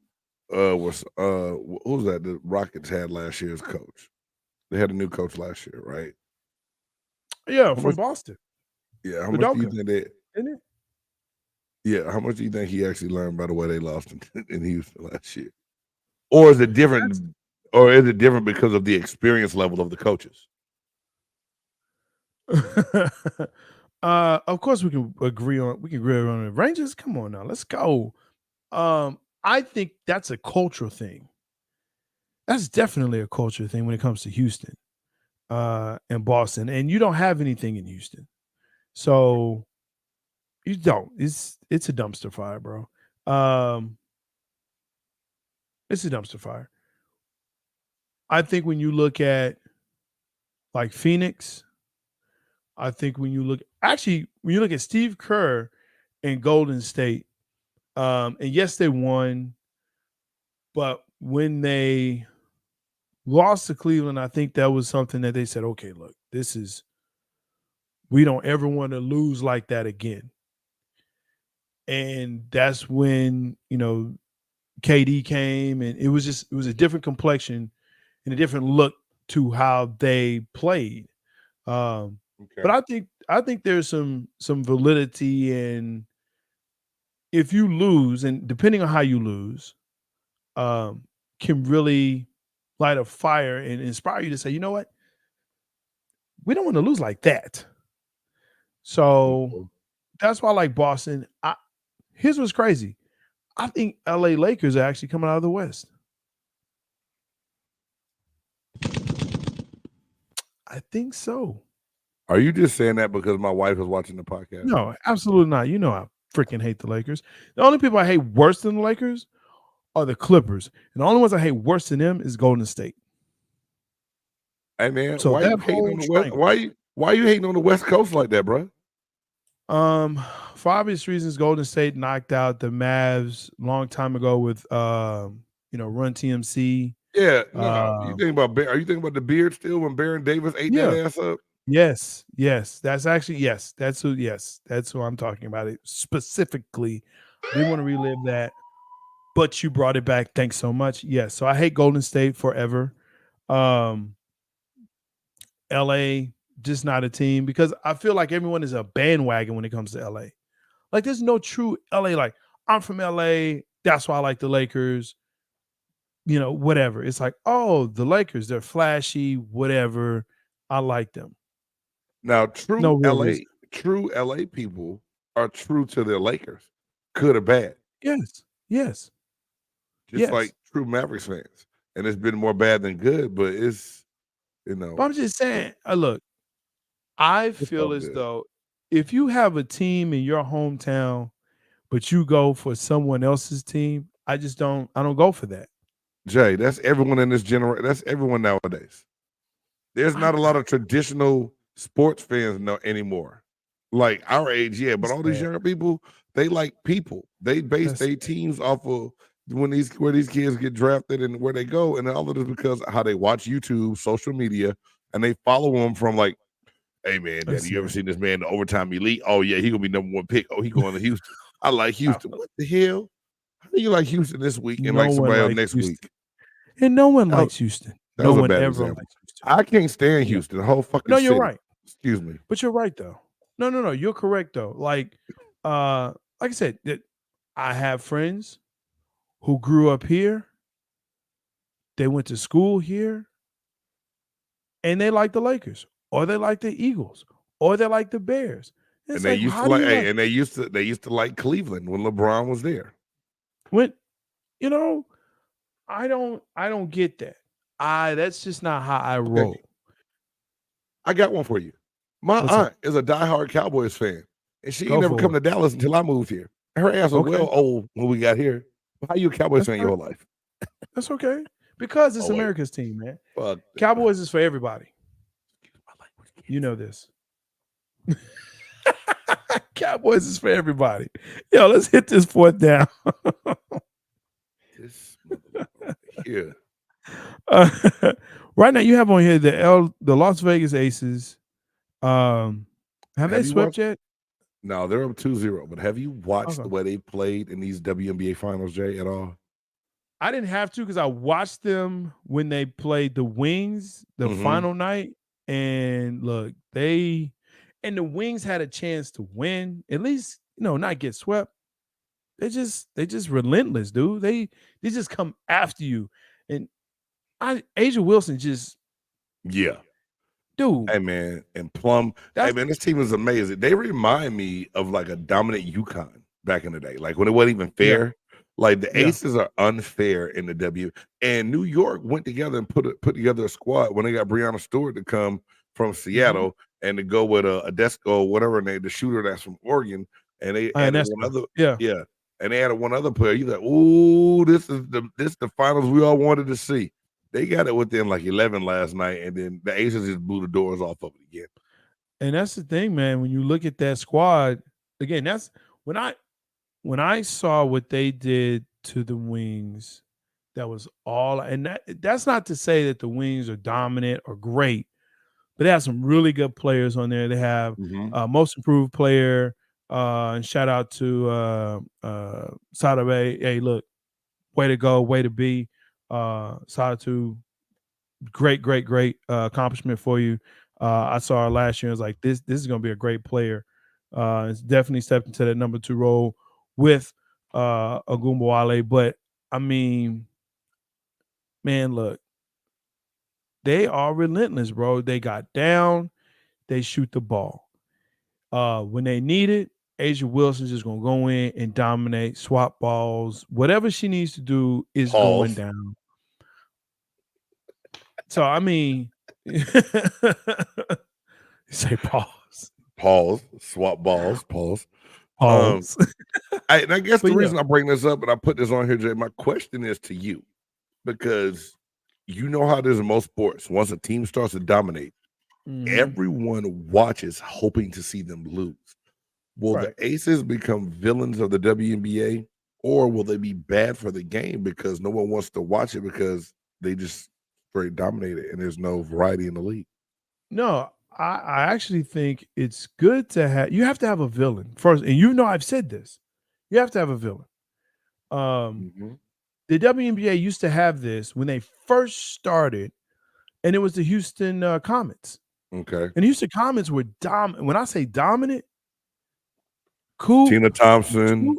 who was that the Rockets had last year's coach? They had a new coach last year, right? Yeah, from Boston. Yeah, how much do you think they? Isn't it? Yeah, how much do you think he actually learned by the way they lost in Houston last year? Or is it different? Or is it different because of the experience level of the coaches? Of course we can agree on the Rangers. Come on now, let's go. I think that's a cultural thing. That's definitely a culture thing when it comes to Houston and Boston. And you don't have anything in Houston. So you don't. It's a dumpster fire, bro. It's a dumpster fire. I think when you look at like Phoenix, I think when you look at Steve Kerr and Golden State, and yes, they won, but when they lost to Cleveland, I think that was something that they said, okay, look, we don't ever want to lose like that again. And that's when, KD came, and it was a different complexion and a different look to how they played. Okay. But I think there's some validity in, if you lose, and depending on how you lose, can really light a fire and inspire you to say, you know what, we don't want to lose like that. So that's why I like Boston. Here's what's crazy. I think LA Lakers are actually coming out of the West. I think so. Are you just saying that because my wife is watching the podcast? No, absolutely not. You know I freaking hate the Lakers. The only people I hate worse than the Lakers are the Clippers. And the only ones I hate worse than them is Golden State. Hey, man, so why are you hating on the West? Why are you hating on the West Coast like that, bro? For obvious reasons, Golden State knocked out the Mavs a long time ago with Run TMC. Yeah, no. Are you thinking about the beard still when Baron Davis ate that ass up? Yes. That's actually That's who I'm talking about. It specifically. They want to relive that, but you brought it back. Thanks so much. Yes. So I hate Golden State forever. LA, just not a team, because I feel like everyone is a bandwagon when it comes to LA. Like there's no true LA. Like I'm from LA. That's why I like the Lakers. Whatever. It's like, oh, the Lakers, they're flashy, whatever. I like them. Now, true LA people are true to their Lakers, good or bad. Yes. Just like true Mavericks fans. And it's been more bad than good, but it's, But I'm just saying, look, I feel as though if you have a team in your hometown, but you go for someone else's team, I don't go for that. Jay, that's everyone in this generation. That's everyone nowadays. There's not a lot of traditional sports fans anymore. Like our age, yeah, but all these younger people, they like people. They base their teams off of where these kids get drafted and where they go, and all of it is because of how they watch YouTube, social media, and they follow him from like, hey man, Let's Daddy, you ever see. seen this man, the overtime elite? Oh yeah, he gonna be #1 pick. Oh, he going to Houston. I like Houston. What the hell? How do you like Houston this week and No like one somebody else likes next Houston. week? And no one That likes Houston. That No was a one bad ever example. likes Houston. I can't stand Houston, the whole fucking No, you're city. right. Excuse me. But you're right though. No. You're correct though. Like I said, that I have friends who grew up here. They went to school here, and they like the Lakers, or they like the Eagles, or they like the Bears. And It's they like, used how to do like, you like? and they used to like Cleveland when LeBron was there. When I don't get that. That's just not how I roll. I got one for you. My aunt is a diehard Cowboys fan, and she ain't never come to Dallas until I moved here. Her ass was well old when we got here. How you a Cowboys fan your whole life? That's okay. Because it's America's team, man. Fuck. Cowboys is for everybody. You know this. Cowboys is for everybody. Yo, let's hit this fourth down. This here. Right now, you have on here the Las Vegas Aces. Have they swept yet? No, they're up 2-0. But have you watched the way they played in these WNBA finals, Jay, at all? I didn't have to because I watched them when they played the Wings the final night. And look, the Wings had a chance to win, at least, not get swept. They just relentless, dude. They just come after you. And Asia Wilson just, yeah. Dude. Hey man, and Plum. Hey man, this team is amazing. They remind me of like a dominant UConn back in the day. Like when it wasn't even fair. Yeah. Like the Aces are unfair in the W. And New York went together and put together a squad when they got Breanna Stewart to come from Seattle and to go with a Desco, whatever name, the shooter that's from Oregon. And they added one other, and they added one other player. You're like, ooh, this is the finals we all wanted to see. They got it within like 11 last night, and then the Aces just blew the doors off of it again. And that's the thing, man. When you look at that squad, again, that's when I saw what they did to the Wings, that was all. And that's not to say that the Wings are dominant or great, but they have some really good players on there. They have most improved player, and shout out to Sada. Hey, look, way to go, way to be. Sada, great accomplishment for you. I saw her last year. I was like, this is going to be a great player. It's definitely stepped into that number 2 role with Ogunbowale. But I mean, man, look, they are relentless, bro. They got down. They shoot the ball. When they need it, Asia Wilson's just going to go in and dominate, swap balls. Whatever she needs to do is going down. So, I mean, say pause. Pause. Swap balls. Pause. Pause. And I guess the reason I bring this up and I put this on here, Jay, my question is to you, because you know how it is in most sports. Once a team starts to dominate, everyone watches hoping to see them lose. Will the Aces become villains of the WNBA, or will they be bad for the game because no one wants to watch it because they just straight dominate it and there's no variety in the league? No, I actually think it's good to have. You have to have a villain first, and I've said this. You have to have a villain. The WNBA used to have this when they first started, and it was the Houston Comets. Okay, and Houston Comets were dominant. When I say dominant, Tina Thompson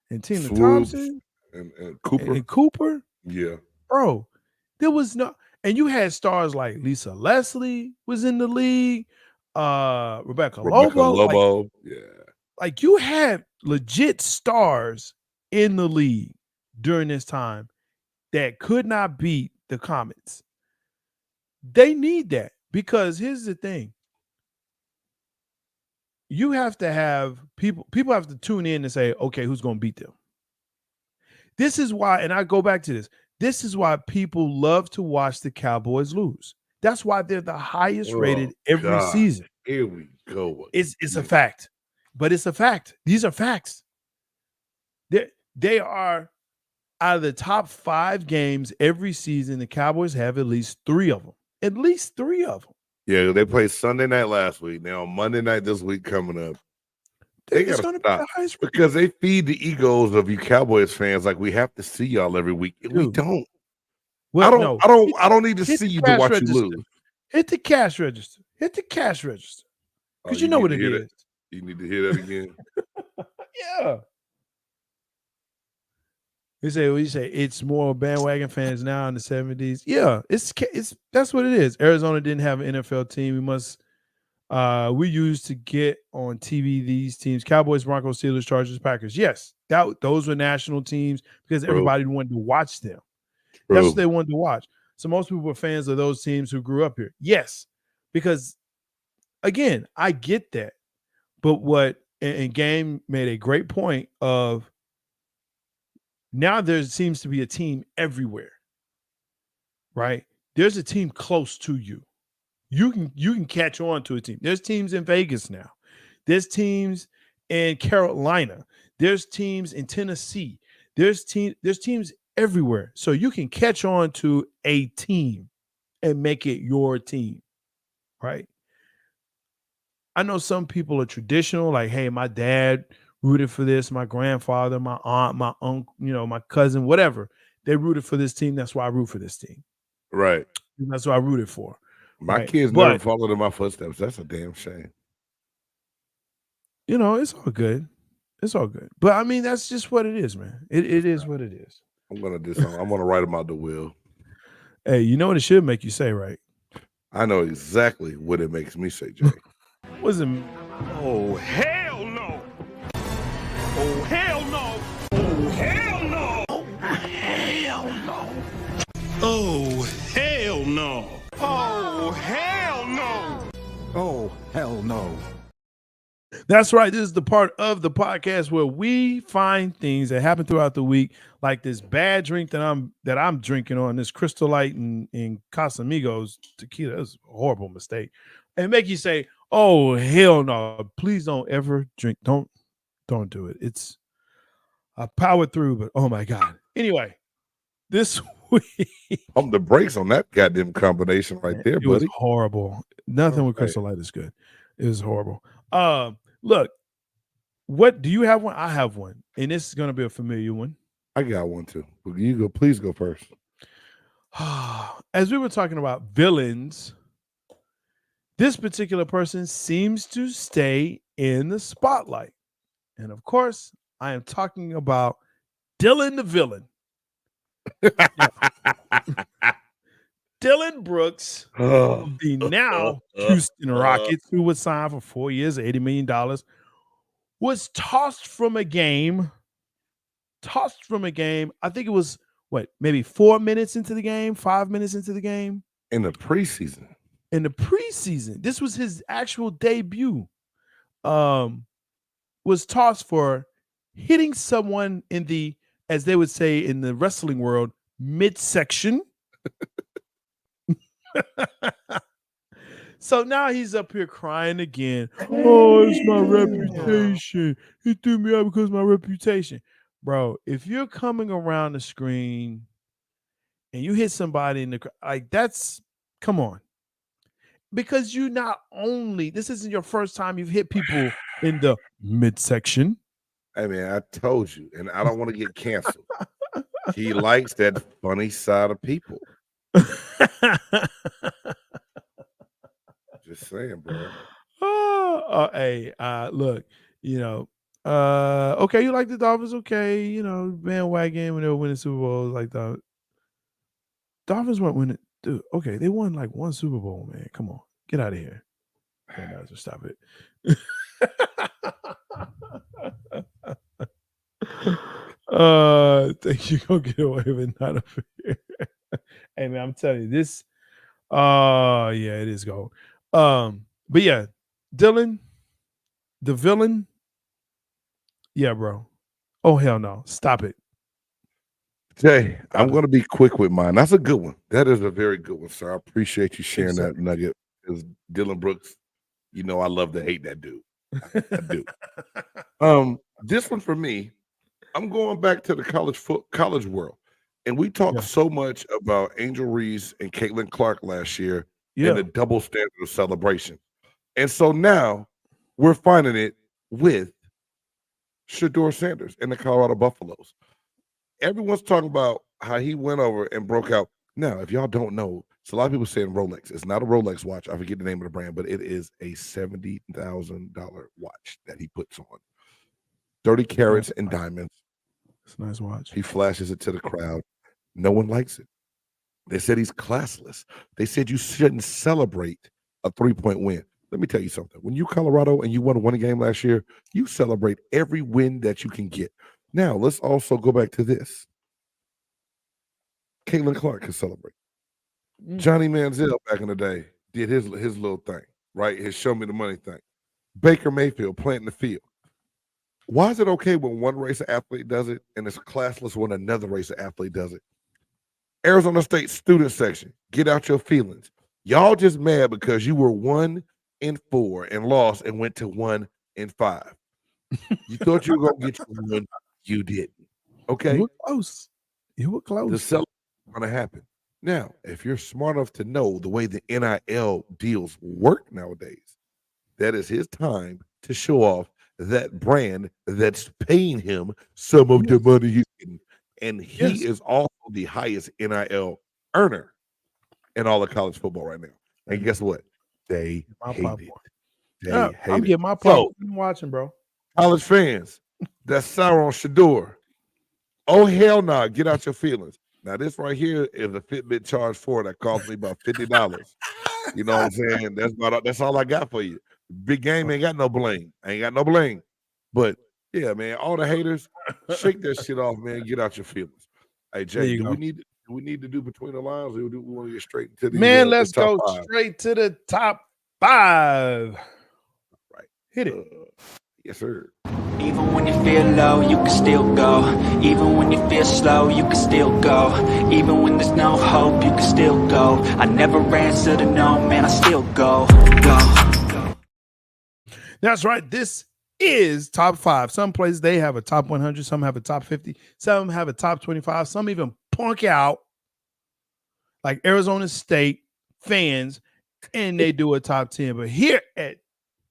and Tina Swoops, Thompson and Cooper and Cooper. Yeah, bro, there was no. And you had stars like Lisa Leslie was in the league, Rebecca Lobo. Like you had legit stars in the league during this time that could not beat the Comets. They need that because here's the thing. You have to have people have to tune in and say, okay, who's going to beat them? This is why, and I go back to this. This is why people love to watch the Cowboys lose. That's why they're the highest rated every season. Here we go. It's a fact. But it's a fact. These are facts. They are out of the top 5 games every season. The Cowboys have at least 3 of them. At least 3 of them. Yeah, they played Sunday night last week. Now Monday night this week coming up. They got to stop because they feed the egos of you Cowboys fans like we have to see y'all every week. And we don't. Well, I don't need to see you to watch you lose. Hit the cash register. Hit the cash register. Because you know what it is. You need to hear that again. Yeah. You say it's more bandwagon fans now in the 70s. Yeah, it's that's what it is. Arizona didn't have an NFL team. We used to get on TV these teams: Cowboys, Broncos, Steelers, Chargers, Packers. Yes, those were national teams because everybody wanted to watch them. That's what they wanted to watch. So most people were fans of those teams who grew up here. Yes, because again, I get that. But and Game made a great point of now there seems to be a team everywhere, right? There's a team close to you. You can catch on to a team. There's teams in Vegas now. There's teams in Carolina. There's teams in Tennessee. There's teams everywhere. So you can catch on to a team and make it your team, right? I know some people are traditional, like, hey, my dad rooted for this, my grandfather, my aunt, my uncle, my cousin, whatever. They rooted for this team. That's why I root for this team. Right. And that's what I rooted for. My kids never followed in my footsteps. That's a damn shame. It's all good. It's all good. But I mean, that's just what it is, man. It is what it is. I'm gonna write them out the will. Hey, you know what it should make you say, right? I know exactly what it makes me say, Jay. What's it? Oh, hell no. Oh, hell no. Oh, hell no. Oh, hell no. Oh, hell no. Oh, hell no. Oh, hell no. That's right. This is the part of the podcast where we find things that happen throughout the week, like this bad drink that I'm drinking on, this Crystal Light and Casamigos tequila. That's a horrible mistake. And make you say, oh, hell no. Please don't ever drink. Don't do it. I powered through, but oh my God. Anyway, this week. Pump the brakes on that goddamn combination right there, buddy. It was horrible. Nothing with Crystal Light is good. It was horrible. Look, what do you have one? I have one, and this is going to be a familiar one. I got one too. You go. Please go first. As we were talking about villains, this particular person seems to stay in the spotlight, and of course, I am talking about Dylan the villain. Dylan Brooks, the now Houston Rockets, who was signed for 4 years, $80 million, was tossed from a game. I think it was, maybe 4 minutes into the game, 5 minutes into the game? In the preseason. This was his actual debut. Was tossed for hitting someone in the, as they would say in the wrestling world, midsection. So now he's up here crying again. Oh, it's my reputation. He threw me out because of my reputation. Bro, if you're coming around the screen and you hit somebody in the come on. Because you not only, this isn't your first time you've hit people in the midsection. Hey man, I told you, and I don't want to get canceled. He likes that funny side of people. Just saying, bro. Hey, look, okay, you like the Dolphins, okay, bandwagon when they were winning Super Bowls, like the Dolphins weren't winning, dude. Okay, they won like one Super Bowl, man. Come on, get out of here. Okay, guys, just stop it. Think you're gonna get away with not over here. Hey man, I'm telling you this. Yeah, it is gold. But yeah, Dylan, the villain. Yeah, bro. Oh hell no! Stop it, Jay. I'm going to be quick with mine. That's a good one. That is a very good one, sir. I appreciate you sharing that nugget. Because Dylan Brooks, I love to hate that dude. I do. This one for me, I'm going back to the college world. And we talked so much about Angel Reese and Caitlin Clark last year. and the double standard of celebration. And so now we're finding it with Shedeur Sanders and the Colorado Buffaloes. Everyone's talking about how he went over and broke out. Now, if y'all don't know, so a lot of people saying Rolex. It's not a Rolex watch. I forget the name of the brand, but it is a $70,000 watch that he puts on. 30 carats and diamonds. It's a nice watch. He flashes it to the crowd. No one likes it. They said he's classless. They said you shouldn't celebrate a 3-point win. Let me tell you something. When you Colorado and you won one game last year, you celebrate every win that you can get. Now, let's also go back to this. Caitlin Clark can celebrate. Johnny Manziel back in the day did his little thing, right? His show me the money thing. Baker Mayfield planting the field. Why is it okay when one race of athlete does it and it's classless when another race of athlete does it? Arizona State student section, get out your feelings. Y'all just mad because you were 1-4 and lost and went to 1-5. You thought you were going to get your one, you didn't. Okay? You were close. You were close. The celebration is going to happen. Now, if you're smart enough to know the way the NIL deals work nowadays, that is his time to show off that brand that's paying him some of the money he's getting. And he is also the highest NIL earner in all of college football right now. And guess what? They hate it. They hate I'm getting my popcorn. I'm watching, bro. College fans, that's sour on Shedeur. Oh, hell no. Get out your feelings. Now, this right here is a Fitbit Charge 4 that cost me about $50. You know what I'm saying? That's all I got for you. Big game ain't got no bling. Ain't got no bling. But, yeah, man, all the haters, shake that shit off, man. Get out your feelings. Hey, Jay, do we need to do between the lines, or do we want to get straight into the man? Let's the top go five? Straight to the top 5. Right, hit it. Yes, sir. Even when you feel low, you can still go. Even when you feel slow, you can still go. Even when there's no hope, you can still go. I never answer to no, man, I still go. That's right. This is top 5. Some places they have a top 100, some have a top 50, some have a top 25, some even punk out like Arizona State fans, and they do a top 10. But here at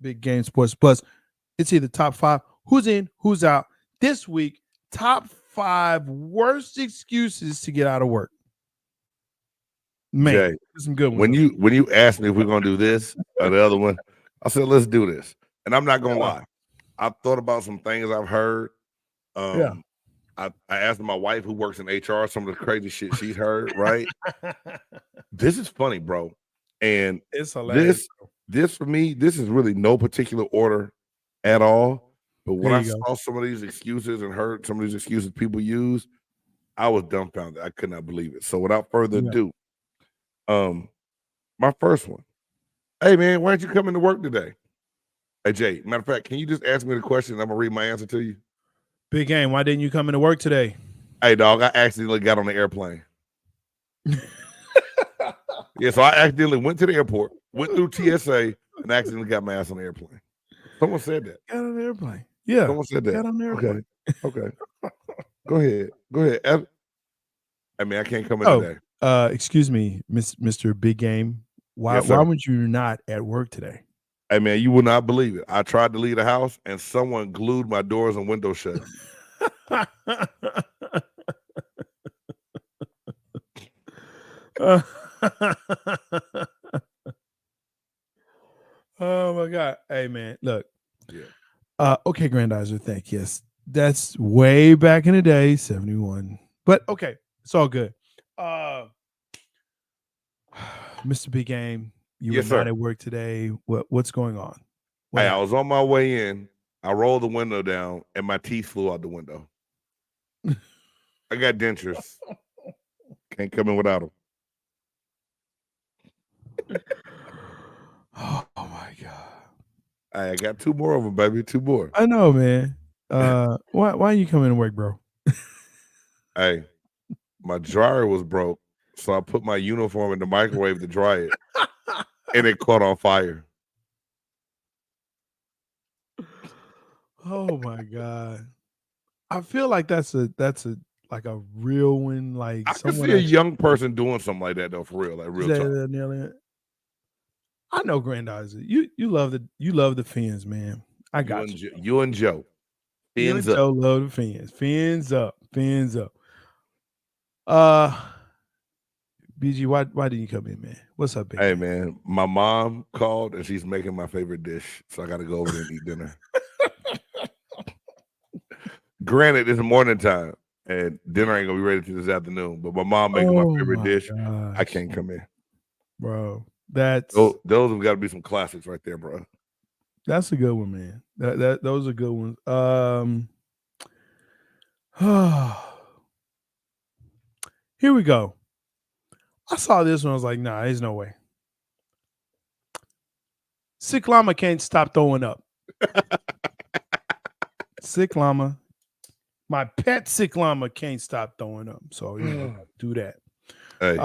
Big Game Sports Buzz, it's either top 5, who's in, who's out. This week, top 5 worst excuses to get out of work. Man, Jay, some good ones. When you asked me if we're gonna do this or the other one, I said let's do this. And I'm not gonna lie, I've thought about some things I've heard. I asked my wife, who works in HR, some of the crazy shit she's heard. Right? This is funny, bro. And it's hilarious. This for me, this is really no particular order at all. But when I saw some of these excuses and heard some of these excuses people use, I was dumbfounded. I could not believe it. So without further ado, my first one. Hey man, why aren't you coming to work today? Hey Jay, matter of fact, can you just ask me the question and I'm gonna read my answer to you? Big Game, why didn't you come into work today? Hey dog, I accidentally got on the airplane. Yeah, so I accidentally went to the airport, went through TSA, and accidentally got my ass on the airplane. Someone said that. Got on the airplane. Yeah. Someone said that. Got on the airplane. Okay. Go ahead. I mean, I can't come in today. Excuse me, Mr. Big Game. Why would you not at work today? Hey man, you will not believe it. I tried to leave the house and someone glued my doors and windows shut. Oh my God. Hey man, look. Yeah. Okay, Grandizer, thank you. Yes. That's way back in the day, 71. But okay, it's all good. Mr. Big Game, you were not at work today. What's going on? Hey, I was on my way in. I rolled the window down and my teeth flew out the window. I got dentures. Can't come in without them. Oh my God. I got 2 more of them, baby. 2 more. I know, man. Why are you coming to work, bro? Hey, my dryer was broke, so I put my uniform in the microwave to dry it, and it caught on fire. Oh my God. I feel like that's a like a real one. Like I can see a young person doing something like that though, for real, like real talk. I know granddaughters. You love the fins, man. I got you. You and Joe. You and Fins up. Joe love the fins. Fins up. Fins up. BG, why didn't you come in, man? What's up, baby? Hey, man, my mom called and she's making my favorite dish, so I got to go over there and eat dinner. Granted, it's morning time and dinner ain't gonna be ready till this afternoon, but my mom making my favorite dish. Gosh. I can't come in, bro. That's those have got to be some classics right there, bro. That's a good one, man. Those are good ones. Here we go. I saw this one. I was like, nah, there's no way. Sick llama can't stop throwing up. Sick llama. My pet sick llama can't stop throwing up. So do that. Hey.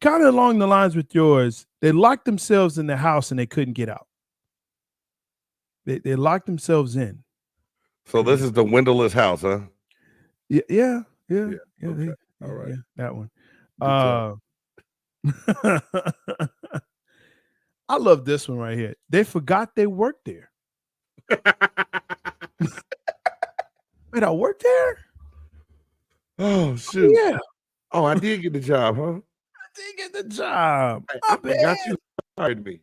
Kind of along the lines with yours, they locked themselves in the house and they couldn't get out. They locked themselves in. So this is the windowless house, huh? Yeah. Okay. All right. Yeah, that one. I love this one right here. They forgot they worked there. Wait, I worked there? Oh, shoot. Yeah. Oh, I did get the job, huh? I did get the job. I forgot you hired me.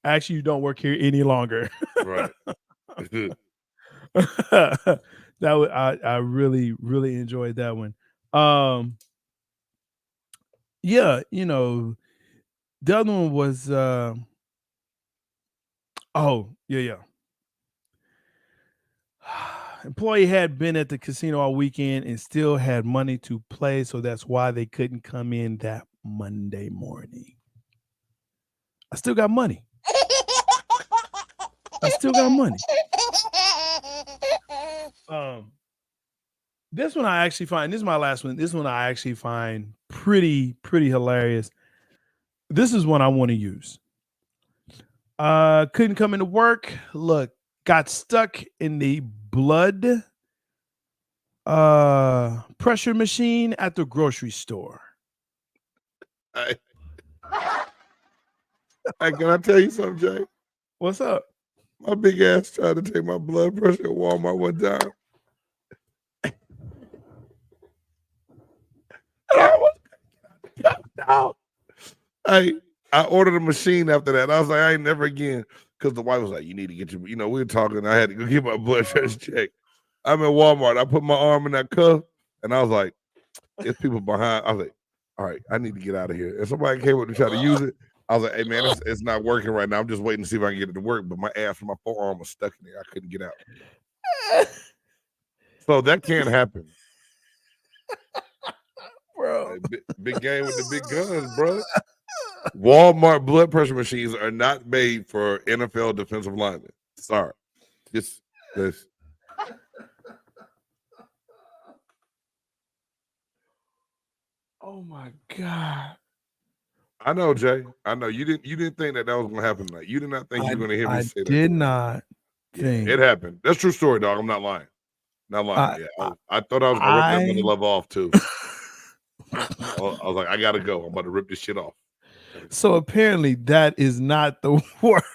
Actually, you don't work here any longer. Right. I really, really enjoyed that one. Yeah, the other one was employee had been at the casino all weekend and still had money to play, so that's why they couldn't come in that Monday morning. I still got money. This one I actually find, this is my last one. This one I actually find pretty hilarious. This is one I want to use. Couldn't come into work. Look, got stuck in the blood pressure machine at the grocery store. Hey, can I tell you something, Jay? What's up? My big ass tried to take my blood pressure at Walmart one time. I ordered a machine after that. I was like, I ain't never again. Because the wife was like, you need to get your, we were talking. I had to go get my blood pressure checked. I'm at Walmart. I put my arm in that cuff and I was like, there's people behind. I was like, all right, I need to get out of here. And somebody came up to try to use it. I was like, hey, man, it's not working right now. I'm just waiting to see if I can get it to work. But my ass and my forearm was stuck in there. I couldn't get out. So that can't happen. Bro. Big game with the big guns, bro. Walmart blood pressure machines are not made for NFL defensive linemen. Sorry. This. Oh my God. I know, Jay. I know you didn't think that was gonna happen tonight. You did not think you were gonna hear me say that. I did not think it happened. That's true story, dog. I'm not lying. Not lying. I thought I was gonna rip that mother love off too. I was like, I gotta go. I'm about to rip this shit off. So apparently that is not the worst.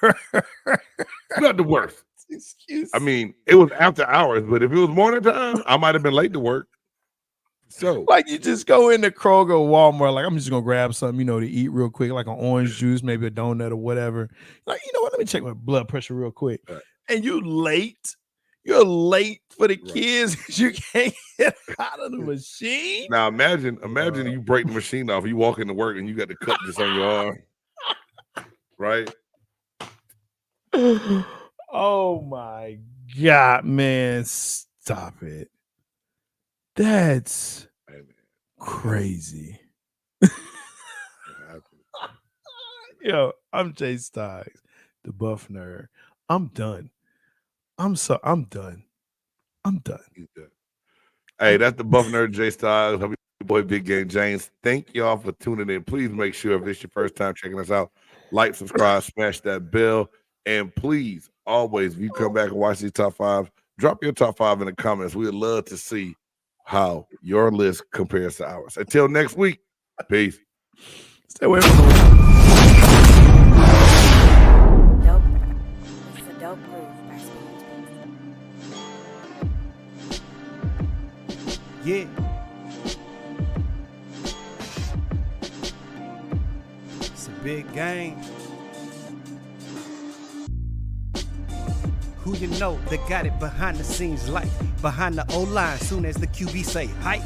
Not the worst. Excuse. I mean, it was after hours, but if it was morning time, I might have been late to work. So, like, you just go into Kroger or Walmart, like, I'm just gonna grab something, to eat real quick, like an orange juice, maybe a donut or whatever. Like, you know what? Let me check my blood pressure real quick. Right. And you're late for the kids. You can't get out of the machine. Now imagine you break the machine off. You walk into work and you got the cut just on your arm, right? Oh my God, man! Stop it. That's crazy. Yo, I'm Jay Stoggs, the buff nerd. I'm done. I'm done. Hey, that's the buff nerd Jay Stoggs. Your boy Big Game James. Thank y'all for tuning in. Please make sure if it's your first time checking us out, like, subscribe, smash that bell, and please always, if you come back and watch these top five, drop your top five in the comments. We'd love to see how your list compares to ours. Until next week, peace. Stay away from the Dope. It's a dope groove. Yeah. It's a big game. Who you know that got it behind the scenes like behind the O-line soon as the QB say hype.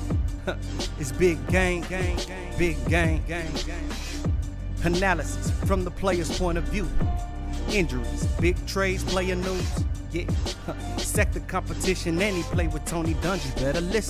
It's big game, big game. Analysis from the player's point of view. Injuries, big trades, player news. Yeah. Sector competition, and he play with Tony Dungy. Better listen.